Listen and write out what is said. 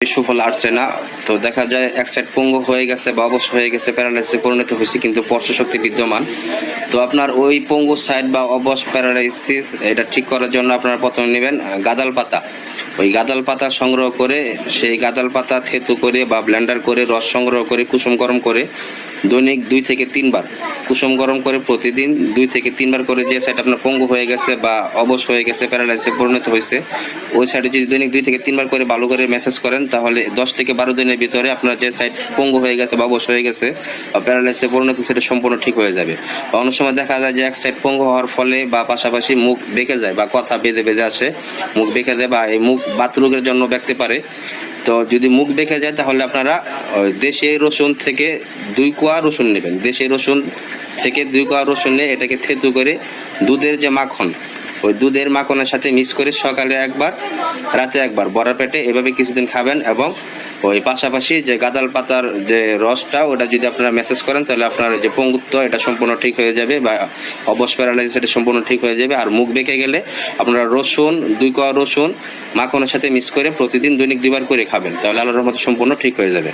সুফল আসছে না। তো দেখা যায় এক সাইড পঙ্গু হয়ে গেছে বা অবশ হয়ে গেছে, প্যারালাইসিসে পরিণত হয়েছে, কিন্তু পর্শশক্তি বিদ্যমান। তো আপনার ওই পঙ্গু সাইড বা অবশ প্যারালাইসিস এটা ঠিক করার জন্য আপনারা প্রথমে নেবেন গাঁদাল পাতা। ওই গাঁদাল পাতা সংগ্রহ করে, সেই গাঁদাল পাতা থেতু করে বা ব্লেন্ডার করে রস সংগ্রহ করে কুসুম গরম করে দৈনিক 2 থেকে 3 বার কুসুম গরম করে প্রতিদিন 2 থেকে 3 বার করে, যে সাইড আপনার পঙ্গু হয়ে গেছে বা অবশ হয়ে গেছে, প্যারালাইসিসে পরিণত হয়েছে, ওই সাইডে যদি দৈনিক 2 থেকে 3 বার করে ভালো করে ম্যাসেজ করেন, তাহলে 10 থেকে 12 দিনের ভিতরে আপনার যে সাইড পঙ্গু হয়ে গেছে বা অবশ হয়ে গেছে বা প্যারালাইসিসে পরিণত, সেটা সম্পূর্ণ ঠিক হয়ে যাবে। বা অনেক সময় দেখা যায় যে এক সাইড পঙ্গু হওয়ার ফলে বা পাশাপাশি মুখ বেঁকে যায় বা কথা বেঁধে বেঁধে আসে, মুখ বেঁকে যায় বা এই মুখ বাতরোগের জন্য বেঁকতে পারে। তো যদি মুখ বেঁকে যায় তাহলে আপনারা দেশি রসুন থেকে 2 কোয়া রসুন নেবেন। দেশি রসুন থেকে 2 কোয়া রসুন নিয়ে এটাকে থেতু করে দুধের যে মাখন, ওই দুধের মাখনের সাথে মিক্স করে সকালে একবার রাতে একবার ভরা পেটে এভাবে কিছুদিন খাবেন। এবং ওই পাশাপাশি যে গাঁদাল পাতার যে রসটা, ওটা যদি আপনারা ম্যাসেজ করেন, তাহলে আপনার যে পঙ্গুত্ব এটা সম্পূর্ণ ঠিক হয়ে যাবে বা অবশ প্যারালাইসিস এটা সম্পূর্ণ ঠিক হয়ে যাবে। আর মুখ বেঁকে গেলে আপনারা রসুন 2 কোয়া রসুন মাখনের সাথে মিক্স করে প্রতিদিন দৈনিক 2 বার করে খাবেন, তাহলে আল্লাহর রহমতে সম্পূর্ণ ঠিক হয়ে যাবে।